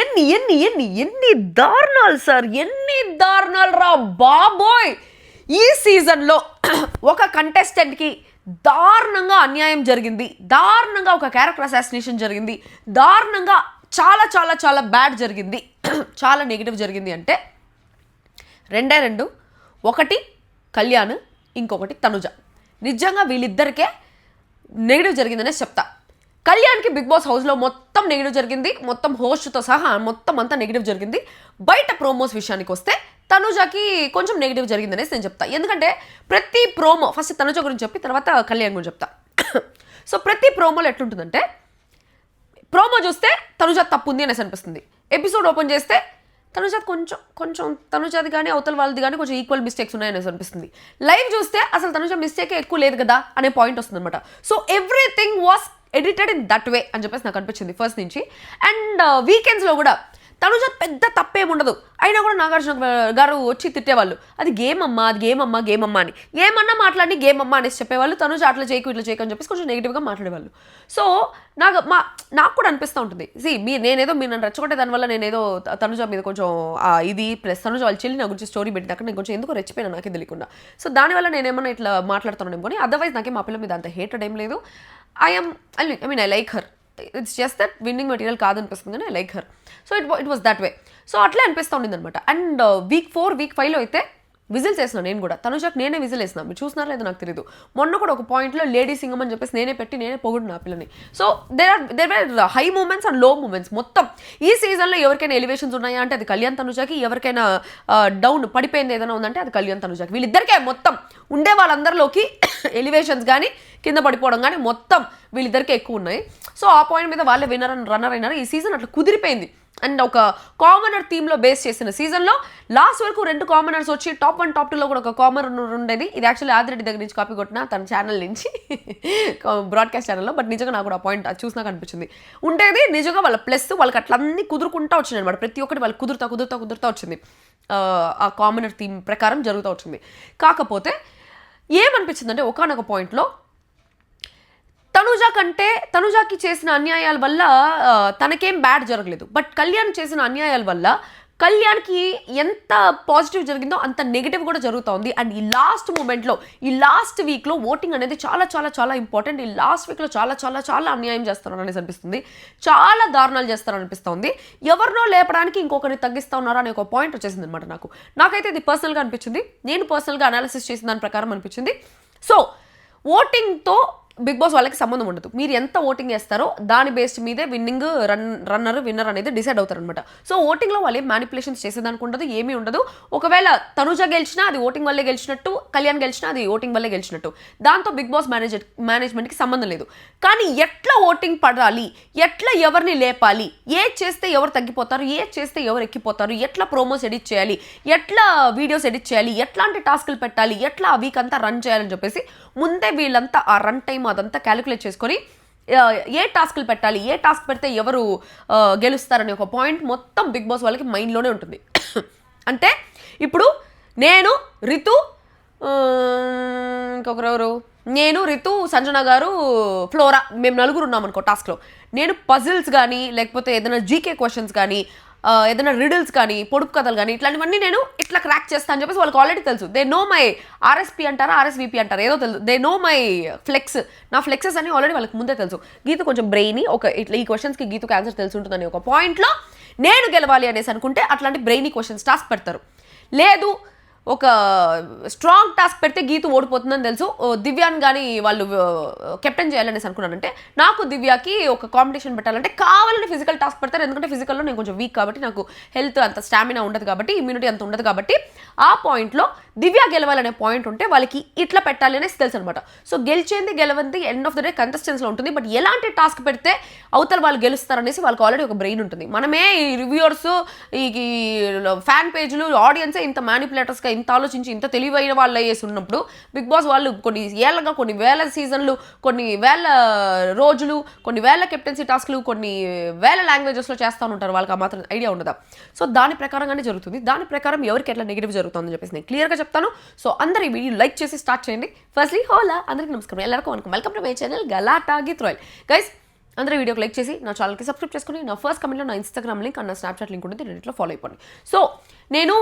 ఎన్ని దారుణాలు సార్, ఎన్ని దారుణాలు రా బాబోయ్. ఈ సీజన్లో ఒక కంటెస్టెంట్కి దారుణంగా అన్యాయం జరిగింది, దారుణంగా ఒక క్యారెక్టర్ అసాసినేషన్ జరిగింది, దారుణంగా చాలా చాలా చాలా బ్యాడ్ జరిగింది, చాలా నెగిటివ్ జరిగింది. అంటే రెండు, ఒకటి కళ్యాణ్, ఇంకొకటి తనుజ. నిజంగా వీళ్ళిద్దరికే నెగిటివ్ జరిగిందనే చెప్తా. కళ్యాణ్కి బిగ్ బాస్ హౌస్లో మొత్తం నెగిటివ్ జరిగింది, మొత్తం హోస్ట్తో సహా మొత్తం అంతా నెగిటివ్ జరిగింది. బయట ప్రోమోస్ విషయానికి వస్తే తనుజకి కొంచెం నెగిటివ్ జరిగిందనేసి నేను చెప్తా. ఎందుకంటే ప్రతి ప్రోమో, ఫస్ట్ తనుజ గురించి చెప్పి తర్వాత కళ్యాణ్ గురించి చెప్తా. సో ప్రతి ప్రోమోలో ఎట్లుంటుందంటే, ప్రోమో చూస్తే తనుజ తప్పు ఉంది అనేసి అనిపిస్తుంది. ఎపిసోడ్ ఓపెన్ చేస్తే తనుజాది కొంచెం తనుజాది కానీ అవతల వాళ్ళది కానీ కొంచెం ఈక్వల్ మిస్టేక్స్ ఉన్నాయనేసి అనిపిస్తుంది. లైవ్ చూస్తే అసలు తనుజ మిస్టేకే ఎక్కువ లేదు కదా అనే పాయింట్ వస్తుంది అనమాట. So everything was edited in that way అని చెప్పేసి నాకు అనిపించింది ఫస్ట్ నుంచి. అండ్ వీకెండ్స్లో కూడా తనుజ పెద్ద తప్పేముండదు, అయినా కూడా నాగార్జున గారు వచ్చి తిట్టేవాళ్ళు, అది గేమ్ అమ్మా, అది గేమ్ అమ్మా అని ఏమన్నా మాట్లాడి గేమ్ అమ్మా అనేసి చెప్పేవాళ్ళు. తనుజ అట్లా చేయకు ఇట్లా చేయకు అని చెప్పేసి కొంచెం నెగిటివ్గా మాట్లాడేవాళ్ళు. సో నాకు కూడా అనిపిస్తూ ఉంటుంది, నేనేదో మీరు నన్ను రెచ్చగొట్టే దానివల్ల నేనేదో తనుజ మీద కొంచెం ఇది ప్లస్ తనుజ వాళ్ళు చెల్లి నా గురించి స్టోరీ పెట్టిన అక్కడ నేను కొంచెం ఎందుకో రెచ్చిపోయినా నాకే తెలియకుండా. సో దానివల్ల నేనేమన్నా ఇట్లా మాట్లాడుతున్నాను కానీ అదర్వైజ్ నాకే మా పిల్ల మీద అంత హేటెడ్ ఏం లేదు. I like her. It's just that winning material కాదనిపిస్తుంది కానీ I like her. So it was that way. So అట్లే అనిపిస్తూ ఉండింది అనమాట. అండ్ వీక్ 4, వీక్ 5లో అయితే విజిల్స్ వేసినా నేను కూడా. తనుజాకి నేనే విజిల్ వేసినా, మీరు చూసినారా లేదో నాకు తెలియదు. మొన్న కూడా ఒక పాయింట్లో లేడీ సింగం అని చెప్పేసి నేనే పొగుడు ఆ పిల్లని. So there were high moments and low moments. మొత్తం ఈ సీజన్లో ఎవరికైనా ఎలివేషన్స్ ఉన్నాయా అంటే అది కళ్యాణ్ తనుజాకి, ఎవరికైనా డౌన్ పడిపోయింది ఏదైనా ఉందంటే అది కళ్యాణ్ తనుజాకి. వీళ్ళిద్దరికే మొత్తం ఉండే వాళ్ళందరిలోకి ఎలివేషన్స్ కానీ కింద పడిపోవడం కానీ మొత్తం వీళ్ళిద్దరికీ ఎక్కువ ఉన్నాయి. సో ఆ పాయింట్ మీద వాళ్ళే రన్నర్ అయినారు. ఈ సీజన్ అట్లా కుదిరిపోయింది. అండ్ ఒక కామనర్ థీమ్లో బేస్ చేసిన సీజన్లో లాస్ట్ వరకు 2 కామనర్స్ వచ్చి టాప్ 1, టాప్ 2లో కూడా ఒక కామనర్ ఉండేది. ఇది యాక్చువల్లీ ఆదిరెడ్డి దగ్గర నుంచి కాపీ కొట్టిన తన ఛానల్ నుంచి, బ్రాడ్కాస్ట్ ఛానల్లో. బట్ నిజంగా నాకు కూడా ఆ పాయింట్ చూసినాక అనిపించింది ఉండేది. నిజంగా వాళ్ళ ప్లస్ వాళ్ళకి అట్లా అన్ని కుదురుకుంటా వచ్చింది అనమాట. ప్రతి ఒక్కటి వాళ్ళు కుదురుతా వచ్చింది. ఆ కామనర్ థీమ్ ప్రకారం జరుగుతూ వచ్చింది. కాకపోతే ఏమనిపించింది అంటే ఒకానొక పాయింట్లో తనుజాకి చేసిన అన్యాయాల వల్ల తనకేం బ్యాడ్ జరగలేదు. బట్ కళ్యాణ్ చేసిన అన్యాయాల వల్ల కళ్యాణ్కి ఎంత పాజిటివ్ జరిగిందో అంత నెగిటివ్ కూడా జరుగుతూ ఉంది. అండ్ ఈ లాస్ట్ మూమెంట్లో, ఈ లాస్ట్ వీక్లో ఓటింగ్ అనేది చాలా చాలా చాలా ఇంపార్టెంట్. ఈ లాస్ట్ వీక్లో చాలా చాలా చాలా అన్యాయం చేస్తున్నారు అనేసి అనిపిస్తుంది. చాలా దారుణాలు చేస్తారని అనిపిస్తుంది. ఎవరినో లేపడానికి ఇంకొకరిని తగ్గిస్తూ ఉన్నారా అనే ఒక పాయింట్ వచ్చేసింది అనమాట. నాకైతే ఇది పర్సనల్గా అనిపించింది. నేను పర్సనల్గా అనాలిసిస్ చేసిన దాని ప్రకారం అనిపించింది. సో ఓటింగ్తో బిగ్ బాస్ వాళ్ళకి సంబంధం ఉండదు. మీరు ఎంత ఓటింగ్ చేస్తారో దాని బేస్డ్ మీదే విన్నింగ్ విన్నర్ అనేది డిసైడ్ అవుతారనమాట. సో ఓటింగ్లో వాళ్ళు ఏం మ్యానిపులేషన్స్ చేసేదానికి ఉండదు, ఏమీ ఉండదు. ఒకవేళ తనుజ గెలిచినా అది ఓటింగ్ వల్లే గెలిచినట్టు, కళ్యాణ్ గెలిచినా అది ఓటింగ్ వల్లే గెలిచినట్టు. దాంతో బిగ్ బాస్ మేనేజ్మెంట్కి సంబంధం లేదు. కానీ ఎట్లా ఓటింగ్ పడాలి, ఎట్లా ఎవరిని లేపాలి, ఏది చేస్తే ఎవరు తగ్గిపోతారు, ఏది చేస్తే ఎవరు ఎక్కిపోతారు, ఎట్లా ప్రోమోస్ ఎడిట్ చేయాలి, ఎట్లా వీడియోస్ ఎడిట్ చేయాలి, ఎట్లాంటి టాస్కులు పెట్టాలి, ఎట్లా ఆ వీక్ అంతా రన్ చేయాలని చెప్పేసి ముందే వీళ్ళంతా ఆ రన్ టైం అదంతా క్యాలిక్యులేట్ చేసుకొని ఏ టాస్క్లు పెట్టాలి, ఏ టాస్క్ పెడితే ఎవరు గెలుస్తారని ఒక పాయింట్ మొత్తం బిగ్ బాస్ వాళ్ళకి మైండ్లోనే ఉంటుంది. అంటే ఇప్పుడు నేను రితు, ఇంకొకరెవరు, నేను రితు, సంజన గారు, ఫ్లోరా, మేము 4 ఉన్నాం అనుకో టాస్క్లో. నేను పజిల్స్ కానీ లేకపోతే ఏదైనా జీకే క్వశ్చన్స్ కానీ ఏదైనా రిడిల్స్ కానీ పొడుపు కథలు కానీ ఇట్లాంటివన్నీ నేను ఇట్లా క్రాక్ చేస్తాను అని చెప్పేసి వాళ్ళకి ఆల్రెడీ తెలుసు. దే నో మై ఆర్ఎస్పీ అంటారా ఆర్ఎస్విపి అంటారా ఏదో తెలుసు. దే నో మై ఫ్లెక్స్, నా ఫ్లెక్సెస్ అని ఆల్రెడీ వాళ్ళకి ముందే తెలుసు. గీత కొంచెం బ్రెయినీ, ఇట్లా ఈ క్వశ్చన్స్కి గీతకు ఆన్సర్ తెలిసి ఉంటుందని ఒక పాయింట్లో నేను గెలవాలి అనేసి అనుకుంటే అట్లాంటి బ్రెయినీ క్వశ్చన్స్ టాస్క్ పెడతారు. లేదు ఒక స్ట్రాంగ్ టాస్క్ పెడితే గీతు ఓడిపోతుందని తెలుసు, దివ్యాన్ని కానీ వాళ్ళు కెప్టెన్ చేయాలనేసి అనుకున్నానంటే నాకు దివ్యాకి ఒక కాంపిటీషన్ పెట్టాలంటే కావాలని ఫిజికల్ టాస్క్ పెడతారు. ఎందుకంటే ఫిజికల్లో నేను కొంచెం వీక్ కాబట్టి, నాకు హెల్త్ అంత స్టామినా ఉండదు కాబట్టి, ఇమ్యూనిటీ అంత ఉండదు కాబట్టి ఆ పాయింట్లో దివ్య గెలవాలనే పాయింట్ ఉంటే వాళ్ళకి ఇట్లా పెట్టాలి అనేసి తెలుసు అనమాట. సో గెలిచేంది గెలవంది ఎండ్ ఆఫ్ ద డే కంటెస్టెన్స్లో ఉంటుంది. బట్ ఎలాంటి టాస్క్ పెడితే అవతల వాళ్ళు గెలుస్తారనేసి వాళ్ళకి ఆల్రెడీ ఒక బ్రెయిన్ ఉంటుంది. మనమే ఈ రివ్యూవర్స్, ఈ ఫ్యాన్ పేజ్లు, ఆడియన్సే ఇంత మ్యానిపులేటర్స్గా ఇంత ఆలోచించి ఇంత తెలివైన వాళ్ళు అయ్యేసి ఉన్నప్పుడు బిగ్ బాస్ వాళ్ళు కొన్ని ఏళ్ళగా, కొన్ని వేల సీజన్లు, కొన్ని వేల రోజులు, కొన్ని వేల కెప్టెన్సీ టాస్క్లు, కొన్ని వేల లాంగ్వేజెస్లో చేస్తూ ఉంటారు. వాళ్ళకి ఆ మాత్రం ఐడియా ఉండదా. సో దాని ప్రకారంగానే జరుగుతుంది. దాని ప్రకారం ఎవరికి ఎట్లా నెగిటివ్ జరుగుతుందని చెప్పేసి నేను క్లియర్గా చెప్తాను. సో అందరూ ఈ వీడియో లైక్ చేసి స్టార్ట్ చేయండి. ఫస్ట్లీ హోలా, అందరికీ నమస్కారం, ಎಲ್ಲರಿಗೂ welcome to my channel Galatta Geetu Royal. Guys, అందరూ వీడియోకి లైక్ చేసి నా ఛానల్కి సబ్స్క్రైబ్ చేసుకుని నా ఫస్ట్ కమెంట్లో నా ఇన్స్టాగ్రామ్ లింక్ అండ్ నా స్నాప్చాట్ లింక్ ఉంటుంది, రెండింటిలో ఫాలో అయిపోండి. సో నేను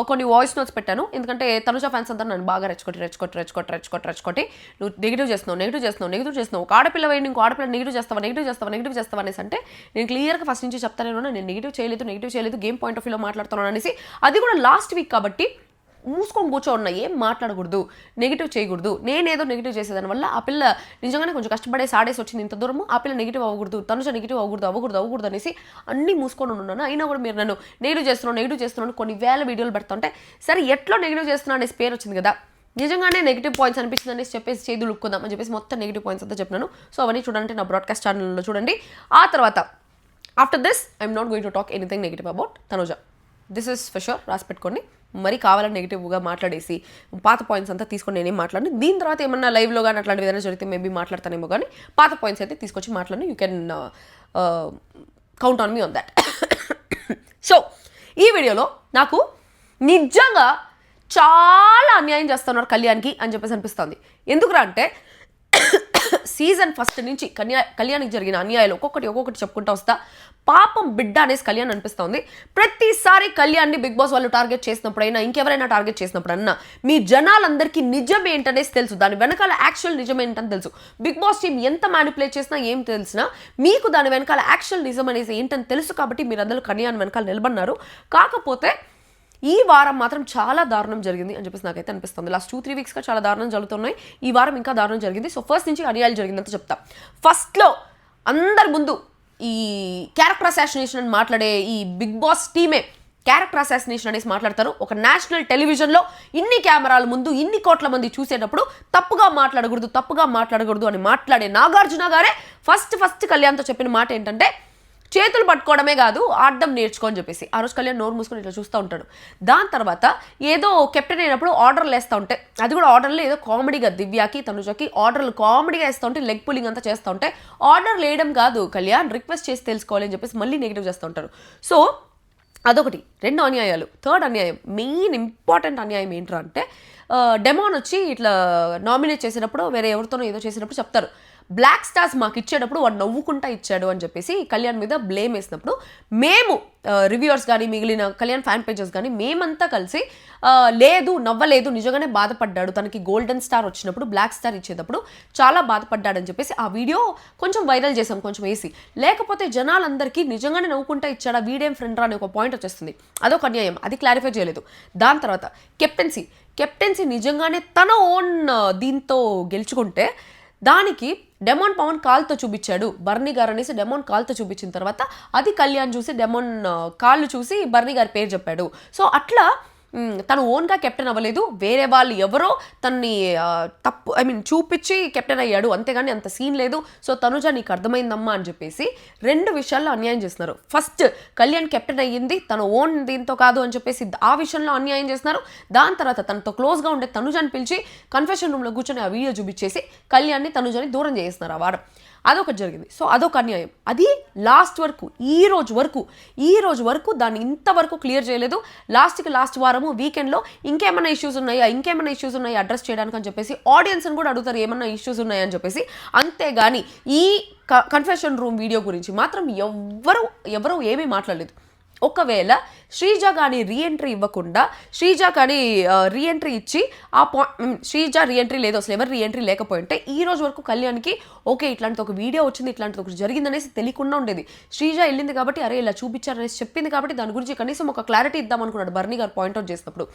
కొన్ని వాయిస్ నోట్స్ పెట్టాను, ఎందుకంటే తనుజ ఫ్యాన్స్ అంతా నన్ను బాగా రెచ్చుకొట్టి నువ్వు నెగిటివ్ చేస్తున్నావు, ఒక ఆడపిల్ల వేయండి, ఇంకో ఆడపిల్ల నెగిటివ్ చేస్తావా అనేసి అంటే నేను క్లియర్గా ఫస్ట్ నుంచి చెప్తాను, నేను నెగిటివ్ చేయలేదు, గేమ్ పాయింట్ ఆఫ్ వ్యూలో మాట్లాడుతున్నాను అనేసి. అది కూడా లాస్ట్ వీక్ కాబట్టి మూసుకొని కూర్చోన్నా, ఏం మాట్లాడకూడదు, నెగిటివ్ చేయకూడదు. నేనేదో నెగిటివ్ చేసేదాని వల్ల ఆ పిల్ల నిజంగానే కొంచెం కష్టపడేసి ఆడేసి వచ్చింది ఇంత దూరము, ఆ పిల్ల నెగిటివ్ అవ్వకూడదు, తనుజ నెగిటివ్ అవ్వకూడదు అనేసి అన్నీ మూసుకొని ఉన్నాను. అయినా కూడా మీరు నన్ను నెగిటివ్ చేస్తున్నాను కొన్ని వేల వీడియోలు పెడుతుంటే, సరే ఎట్లా నెగిటివ్ చేస్తున్నా అనేసి పేరు వచ్చింది కదా, నిజంగానే నెగిటివ్ పాయింట్స్ అనిపిస్తుంది అనేసి చెప్పేసి చేతులు ఉక్కుందాం అని చెప్పేసి మొత్తం నెగిటివ్ పాయింట్స్ అంతా చెప్పినాను. సో అవన్నీ చూడండి నా బ్రాడ్కాస్ట్ ఛానల్లో చూడండి. ఆ తర్వాత after this I'm not going to talk anything negative about Tanuja. This is for sure, రాసి పెట్టుకోండి. మరి కావాలని నెగిటివ్గా మాట్లాడేసి పాత పాయింట్స్ అంతా తీసుకొని నేనేం మాట్లాడి, దీని తర్వాత ఏమన్నా లైవ్లో కానీ అట్లాంటి ఏదైనా జరిగితే మేబీ మాట్లాడతానేమో, కానీ పాత పాయింట్స్ అయితే తీసుకొచ్చి మాట్లాడి you can count on me on that. So ఈ వీడియోలో నాకు నిజంగా చాలా అన్యాయం చేస్తున్నారు కళ్యాణ్కి అని చెప్పేసి అనిపిస్తుంది. ఎందుకురా అంటే సీజన్ ఫస్ట్ నుంచి కళ్యాణ్కి జరిగిన అన్యాయాలు ఒక్కొక్కటి చెప్పుకుంటూ వస్తా. పాపం బిడ్డ అనేసి కళ్యాణ్ అనిపిస్తుంది. ప్రతిసారి కళ్యాణ్ని బిగ్ బాస్ వాళ్ళు టార్గెట్ చేసినప్పుడైనా, ఇంకెవరైనా టార్గెట్ చేసినప్పుడన్నా మీ జనాలందరికీ నిజం ఏంటనేసి తెలుసు, దాని వెనకాల యాక్చువల్ నిజం ఏంటని తెలుసు. బిగ్ బాస్ టీం ఎంత మ్యానిపులేట్ చేసినా ఏం తెలిసినా మీకు దాని వెనకాల యాక్చువల్ నిజం అనేసి ఏంటని తెలుసు కాబట్టి మీరు అందరూ కళ్యాణ్ వెనకాల నిలబడినారు. కాకపోతే ఈ వారం మాత్రం చాలా దారుణం జరిగింది అని చెప్పేసి నాకైతే అనిపిస్తుంది. లాస్ట్ 2-3 వీక్స్గా చాలా దారుణం జరుగుతున్నాయి, ఈ వారం ఇంకా దారుణం జరిగింది. సో ఫస్ట్ నుంచి అన్యాయాలు జరిగిందంతా చెప్తా. ఫస్ట్లో అందరి ముందు ఈ క్యారెక్టర్ అసాసినేషన్ అని మాట్లాడే ఈ బిగ్ బాస్ టీమే క్యారెక్టర్ అసాసినేషన్ అనేసి మాట్లాడతారు. ఒక నేషనల్ టెలివిజన్లో ఇన్ని కెమెరాల ముందు ఇన్ని కోట్ల మంది చూసేటప్పుడు తప్పుగా మాట్లాడకూడదు అని మాట్లాడే నాగార్జున గారే ఫస్ట్ కళ్యాణ్తో చెప్పిన మాట ఏంటంటే, చేతులు పట్టుకోవడమే కాదు ఆడడం నేర్చుకో అని చెప్పేసి. ఆ రోజు కళ్యాణ్ నోరు మూసుకొని ఇట్లా చూస్తూ ఉంటాడు. దాని తర్వాత ఏదో కెప్టెన్ అయినప్పుడు ఆర్డర్లు వేస్తూ ఉంటే, అది కూడా ఆర్డర్లు ఏదో కామెడీగా దివ్యాకి తనుజకి ఆర్డర్లు కామెడీగా వేస్తూ ఉంటే, లెగ్ పుల్లింగ్ అంతా చేస్తూ ఉంటే, ఆర్డర్లు వేయడం కాదు కళ్యాణ్, రిక్వెస్ట్ చేసి తెలుసుకోవాలి అని చెప్పేసి మళ్ళీ నెగిటివ్ చేస్తూ ఉంటారు. సో అదొకటి. 2 అన్యాయాలు. థర్డ్ అన్యాయం, మెయిన్ ఇంపార్టెంట్ అన్యాయం ఏంట్రా అంటే, డెమాన్ వచ్చి ఇట్లా నామినేట్ చేసినప్పుడు వేరే ఎవరితోనో ఏదో చేసినప్పుడు చెప్తారు, బ్లాక్ స్టార్స్ మాకు ఇచ్చేటప్పుడు వాడు నవ్వుకుంటా ఇచ్చాడు అని చెప్పేసి కళ్యాణ్ మీద బ్లేమ్ వేసినప్పుడు, మేము రివ్యూవర్స్ కానీ మిగిలిన కళ్యాణ్ ఫ్యాన్ పేజెస్ కానీ మేమంతా కలిసి లేదు నవ్వలేదు, నిజంగానే బాధపడ్డాడు, తనకి గోల్డెన్ స్టార్ వచ్చినప్పుడు బ్లాక్ స్టార్ ఇచ్చేటప్పుడు చాలా బాధపడ్డాడని చెప్పేసి ఆ వీడియో కొంచెం వైరల్ చేసాం, కొంచెం వేసి. లేకపోతే జనాలందరికీ నిజంగానే నవ్వుకుంటా ఇచ్చాడా, వీడేం ఫ్రెండ్ రా అని ఒక పాయింట్ వచ్చేస్తుంది. అదొక అన్యాయం, అది క్లారిఫై చేయలేదు. దాని తర్వాత కెప్టెన్సీ నిజంగానే తన ఓన్ దీంతో గెలుచుకుంటే దానికి డెమాన్ పవన్ కాల్తో చూపించాడు, బర్నీ గారు అనేసి డెమాన్ కాల్తో చూపించిన తర్వాత అది కళ్యాణ్ చూసి డెమాన్ కాళ్ళు చూసి బర్నీ గారి పేరు చెప్పాడు. సో అట్లా తను ఓన్గా కెప్టెన్ అవ్వలేదు, వేరే వాళ్ళు ఎవరో తన్ని చూపించి కెప్టెన్ అయ్యాడు, అంతేగాని అంత సీన్ లేదు. సో తనుజ నీకు అర్థమైందమ్మా అని చెప్పేసి 2 విషయాల్లో అన్యాయం చేస్తున్నారు. ఫస్ట్ కళ్యాణ్ కెప్టెన్ అయ్యింది తన ఓన్ దీంతో కాదు అని చెప్పేసి ఆ విషయంలో అన్యాయం చేస్తున్నారు. దాని తర్వాత తనతో క్లోజ్గా ఉండే తనుజని పిలిచి కన్ఫెషన్ రూమ్లో కూర్చొని ఆ వీడియో చూపించేసి కళ్యాణ్ని తనుజని దూరం చేస్తున్నారు ఆ వారం. అదొకటి జరిగింది. సో అదొక అన్యాయం. అది లాస్ట్ వరకు ఈ రోజు వరకు దాన్ని ఇంతవరకు క్లియర్ చేయలేదు. లాస్ట్ వారము వీకెండ్లో ఇంకేమైనా ఇష్యూస్ ఉన్నాయా అడ్రస్ చేయడానికి అని చెప్పేసి ఆడియన్స్ని కూడా అడుగుతారు, ఏమన్నా ఇష్యూస్ ఉన్నాయని చెప్పేసి. అంతేగాని ఈ కన్ఫెషన్ రూమ్ వీడియో గురించి మాత్రం ఎవరు ఏమీ మాట్లాడలేదు. ఒకవేళ శ్రీజ కానీ రీఎంట్రీ ఇవ్వకుండా, శ్రీజ కానీ రీఎంట్రీ ఇచ్చి శ్రీజ రీఎంట్రీ లేదు, అసలు ఎవరు రీఎంట్రీ లేకపోయింటే ఈ రోజు వరకు కళ్యాణ్కి ఓకే ఇట్లాంటిది ఒక వీడియో వచ్చింది, ఇట్లాంటిది ఒకటి జరిగిందనేసి తెలియకుండా ఉండేది. శ్రీజ వెళ్ళింది కాబట్టి అరే ఇలా చూపించారనేసి చెప్పింది కాబట్టి దాని గురించి కనీసం ఒక క్లారిటీ ఇద్దాం అనుకున్నాడు బర్నీ గారు పాయింట్అవుట్ చేసినప్పుడు.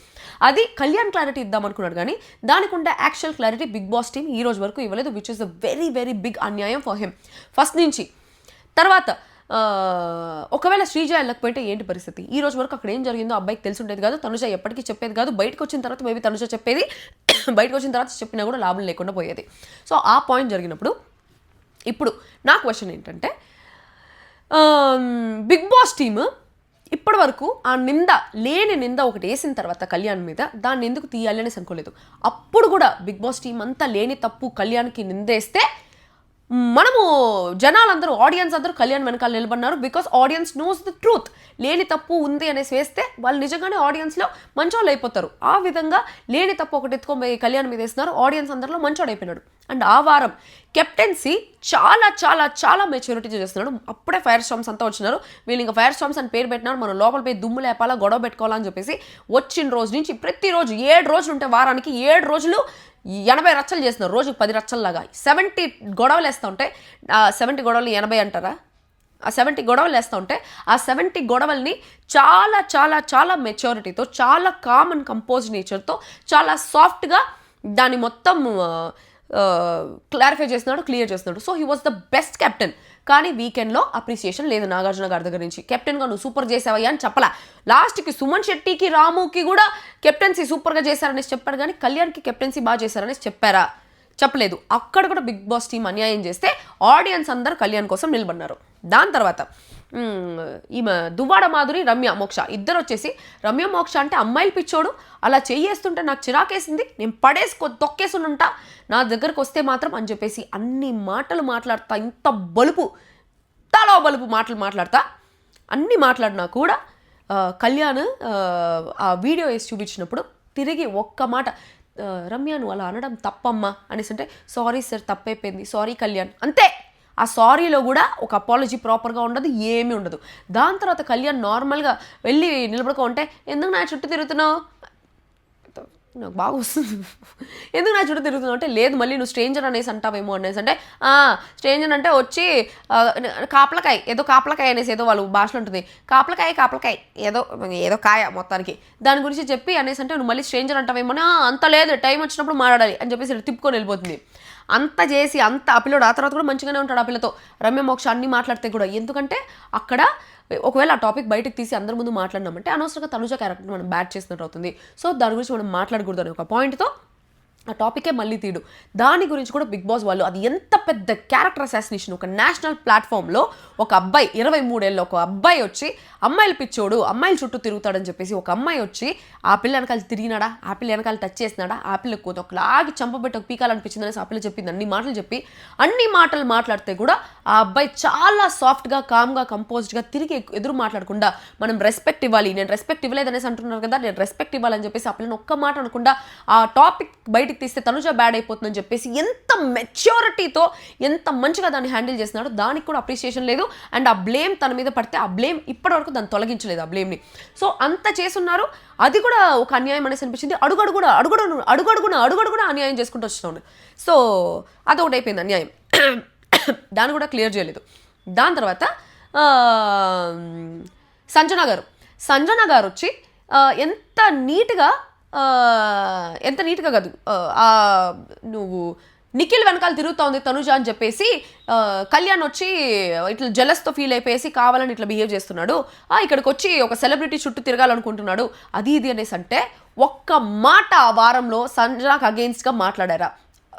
అది కళ్యాణ్ క్లారిటీ ఇద్దాం అనుకున్నాడు, కానీ దానికి ఉండే actual clarity Bigg Boss team ఈ రోజు వరకు ఇవ్వలేదు, which is a very very big అన్యాయం ఫర్ హిమ్ ఫస్ట్ నుంచి. తర్వాత ఒకవేళ శ్రీజ వెళ్ళకపోతే ఏంటి పరిస్థితి? ఈ రోజు వరకు అక్కడ ఏం జరిగిందో అబ్బాయికి తెలిసి ఉండేది కాదు, తనుజ ఎప్పటికీ చెప్పేది కాదు. బయటకు వచ్చిన తర్వాత మేబీ తనుజ చెప్పేది, బయటకు వచ్చిన తర్వాత చెప్పినా కూడా లాభం లేకుండా పోయేది. సో ఆ పాయింట్ జరిగినప్పుడు ఇప్పుడు నా క్వశ్చన్ ఏంటంటే, బిగ్ బాస్ టీమ్ ఇప్పటి వరకు ఆ లేని నింద ఒకటి వేసిన తర్వాత కళ్యాణ్ మీద దాన్ని ఎందుకు తీయాలి అనేసి అనుకోలేదు. అప్పుడు కూడా బిగ్ బాస్ టీం అంతా లేని తప్పు కళ్యాణ్కి నిందేస్తే మనము జనాలందరూ ఆడియన్స్ అందరూ కళ్యాణ్ వెనకాల నిలబడినారు because audience knows the truth. లేని తప్పు ఉంది అనేసి వేస్తే వాళ్ళు నిజంగానే ఆడియన్స్లో మంచోళ్ళు అయిపోతారు. ఆ విధంగా లేని తప్పు ఒకటి ఎత్తుకొని కళ్యాణ్ మీద వేస్తున్నారు, ఆడియన్స్ అందరిలో మంచోడు అయిపోయినాడు. అండ్ ఆ వారం కెప్టెన్సీ చాలా చాలా చాలా మెచ్యూరిటీ చేస్తున్నాడు. అప్పుడే ఫైర్ స్టార్మ్స్ అంతా వచ్చినారు, వీళ్ళు ఇంకా ఫైర్ స్టార్మ్స్ అని పేరు పెట్టినారు, మనం లోపల పోయి దుమ్ము లేపాలా గొడవ పెట్టుకోవాలని చెప్పేసి వచ్చిన రోజు నుంచి ప్రతిరోజు 7 రోజులు ఉంటే వారానికి 7 రోజులు 80 రచ్చలు చేస్తున్నారు, రోజుకు 10 రచ్చల్లాగా 70 గొడవలు వేస్తూ ఉంటే 70 గొడవలు 80 అంటారా, ఆ 70 గొడవలు వేస్తూ ఉంటే ఆ 70 గొడవల్ని చాలా చాలా చాలా మెచ్యూరిటీతో, చాలా కామ్ అండ్ కంపోజ్ నేచర్తో, చాలా సాఫ్ట్గా దాన్ని మొత్తం క్లారిఫై చేస్తున్నాడు, క్లియర్ చేస్తున్నాడు. So he was the best captain. కానీ వీకెండ్లో అప్రిసియేషన్ లేదు నాగార్జున గారి దగ్గర నుంచి. కెప్టెన్గా నువ్వు సూపర్ చేసావయ్యా అని చెప్పలా. లాస్ట్కి సుమన్ శెట్టికి రాముకి కూడా కెప్టెన్సీ సూపర్గా చేశారనేసి చెప్పారు, కానీ కళ్యాణ్కి కెప్టెన్సీ బాగా చేశారనేసి చెప్పారా? చెప్పలేదు. అక్కడ కూడా బిగ్ బాస్ టీం అన్యాయం చేస్తే ఆడియన్స్ అందరూ కళ్యాణ్ కోసం నిలబడినారు. దాని తర్వాత ఈమె దువ్వాడ మాధురి, రమ్య మోక్ష ఇద్దరు వచ్చేసి, రమ్య మోక్ష అంటే అమ్మాయిలు పిచ్చోడు, అలా చెయ్యేస్తుంటే నాకు చిరాకేసింది, నేను తొక్కేసునుంటా నా దగ్గరకు వస్తే మాత్రం అని చెప్పేసి అన్ని మాటలు మాట్లాడతా, ఇంత బలుపు, తలో బలుపు మాట్లాడతా అన్నీ మాట్లాడినా కూడా కళ్యాణ్ ఆ వీడియో వేసి చూపించినప్పుడు తిరిగి ఒక్క మాట, రమ్య నువ్వు అలా అనడం తప్పమ్మా అనేసి అంటే, సారీ సార్ తప్పైపోయింది, సారీ కళ్యాణ్, అంతే. ఆ సారీలో కూడా ఒక అపాలజీ ప్రాపర్గా ఉండదు, ఏమీ ఉండదు. దాని తర్వాత కళ్యాణ్ నార్మల్గా వెళ్ళి నిలబడుకో ఉంటే, ఎందుకు నా చుట్టూ తిరుగుతున్నావు, నాకు బాగా వస్తుంది, ఎందుకు నా చుట్టూ తిరుగుతున్నావు అంటే, లేదు మళ్ళీ నువ్వు స్ట్రేంజర్ అనేసి అంటావేమో అనేసి అంటే, స్ట్రేంజర్ అంటే వచ్చి కాపలకాయ, ఏదో కాపలకాయ అనేసి ఏదో వాళ్ళు భాషలో ఉంటుంది, కాపలకాయ ఏదో కాయ మొత్తానికి, దాని గురించి చెప్పి అనేసి అంటే, నువ్వు మళ్ళీ స్ట్రేంజర్ అంటావేమో, అంత లేదు టైం వచ్చినప్పుడు మాట్లాడాలి అని చెప్పేసి తిప్పుకొని వెళ్ళిపోతుంది. అంత చేసి అంత ఆ పిల్లడు ఆ తర్వాత కూడా మంచిగానే ఉంటాడు ఆ పిల్లతో, రమ్య మోక్ష అన్ని మాట్లాడితే కూడా. ఎందుకంటే అక్కడ ఒకవేళ ఆ టాపిక్ బయటకు తీసి అందరి ముందు మాట్లాడినామంటే అనవసరంగా తనుజ క్యారెక్టర్ మనం బ్యాట్ చేసినట్టు అవుతుంది. సో దాని గురించి మనం మాట్లాడకూడదు అనే ఒక పాయింట్తో ఆ టాపికే మళ్ళీ తీడు. దాని గురించి కూడా బిగ్ బాస్ వాళ్ళు, అది ఎంత పెద్ద క్యారెక్టర్ అసాసినేషన్, ఒక నేషనల్ ప్లాట్ఫామ్లో ఒక అబ్బాయి 23 ఏళ్ళ ఒక అబ్బాయి వచ్చి అమ్మాయిలు పిచ్చోడు, అమ్మాయిల చుట్టూ తిరుగుతాడని చెప్పేసి ఒక అమ్మాయి వచ్చి ఆ పిల్ల వెనకాల తిరిగినాడా, ఆ పిల్ల వెనకాల టచ్ చేసినాడా, ఆ పిల్లకు ఒకలాగి చంపబెట్టి ఒక పీకాలనిపించింది అనేసి ఆ పిల్ల చెప్పింది. అన్ని మాటలు చెప్పి అన్ని మాటలు మాట్లాడితే కూడా ఆ అబ్బాయి చాలా సాఫ్ట్గా, కామ్గా, కంపోజ్డ్గా తిరిగి ఎదురు మాట్లాడకుండా మనం రెస్పెక్ట్ ఇవ్వాలి, నేను రెస్పెక్ట్ ఇవ్వలేదనేసి అంటున్నారు కదా, నేను రెస్పెక్ట్ ఇవ్వాలని చెప్పేసి ఆ పిల్లని ఒక్క మాట అనకుండా ఆ టాపిక్ బయట తీస్తే తనుజ బ్యాడ్ అయిపోతుందని చెప్పేసి ఎంత మెచ్యూరిటీతో ఎంత మంచిగా దాన్ని హ్యాండిల్ చేస్తున్నాడో దానికి కూడా అప్రిసియేషన్ లేదు. అండ్ ఆ బ్లేమ్ తన మీద పడితే ఆ బ్లేమ్ ఇప్పటివరకు దాన్ని తొలగించలేదు ఆ బ్లేమ్ని. సో అంత చేస్తున్నారు, అది కూడా ఒక అన్యాయం అనేసి అనిపించింది. అడుగడుగున అన్యాయం చేసుకుంటూ వచ్చినాడు. సో అదొకటి అయిపోయింది అన్యాయం, దాన్ని కూడా క్లియర్ చేయలేదు. దాని తర్వాత సంజన గారు వచ్చి ఎంత నీట్గా కాదు, నువ్వు నిఖిల్ వెనకాల తిరుగుతూ ఉంది తనుజ అని చెప్పేసి కళ్యాణ్ వచ్చి ఇట్లా జెలస్తో ఫీల్ అయిపోయేసి కావాలని ఇట్లా బిహేవ్ చేస్తున్నాడు, ఇక్కడికి వచ్చి ఒక సెలబ్రిటీ చుట్టూ తిరగాలనుకుంటున్నాడు అది ఇది అనేసి అంటే, ఒక్క మాట ఆ వారంలో సంజనాకు అగెయిన్స్ట్గా మాట్లాడారా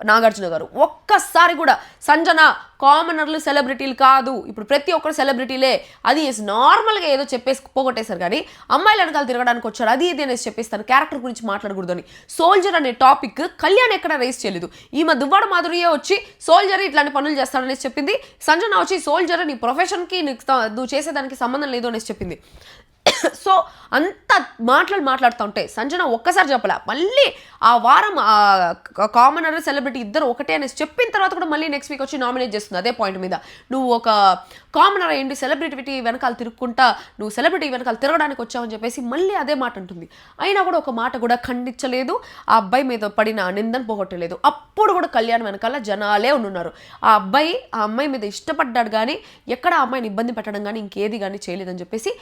నాగార్జున గారు? ఒక్కసారి కూడా సంజన కామనర్లు సెలబ్రిటీలు కాదు, ఇప్పుడు ప్రతి ఒక్కరు సెలబ్రిటీలే, అది నార్మల్గా ఏదో చెప్పేసి పోగొట్టేశారు, కానీ అమ్మాయిల వెనకాల తిరగడానికి వచ్చారు అది ఇది అనేసి చెప్పేస్తాను, క్యారెక్టర్ గురించి మాట్లాడకూడదు అని. సోల్జర్ అనే టాపిక్ కళ్యాణ్ ఎక్కడ రేస్ చేయలేదు. ఈమె దువ్వాడ మాధురియే వచ్చి సోల్జర్ ఇట్లాంటి పనులు చేస్తాడనేసి చెప్పింది, సంజన వచ్చి సోల్జర్ నీ ప్రొఫెషన్కి నువ్వు చేసేదానికి సంబంధం లేదు అనేసి చెప్పింది. సో అంత మాట్లాడుతూ ఉంటే సంజన ఒక్కసారి చెప్పలే, మళ్ళీ ఆ వారం కామనర్ సెలబ్రిటీ ఇద్దరు ఒకటే అనేసి చెప్పిన తర్వాత కూడా మళ్ళీ నెక్స్ట్ వీక్ వచ్చి నామినేట్ చేస్తుంది అదే పాయింట్ మీద. నువ్వు ఒక కామనర్ అయ్యండి, సెలబ్రిటీ వెనకాల తిరుగుకుంటా నువ్వు సెలబ్రిటీ వెనకాల తిరగడానికి వచ్చావని చెప్పేసి మళ్ళీ అదే మాట ఉంటుంది. అయినా కూడా ఒక మాట కూడా ఖండించలేదు, ఆ అబ్బాయి మీద పడిన నిందను పోగొట్టలేదు. అప్పుడు కూడా కళ్యాణ్ వెనకాల జనాలే ఉన్నారు. ఆ అబ్బాయి ఆ అమ్మాయి మీద ఇష్టపడ్డాడు కానీ ఎక్కడ ఆ అమ్మాయిని ఇబ్బంది పెట్టడం కానీ ఇంకేది కానీ చేయలేదని చెప్పేసి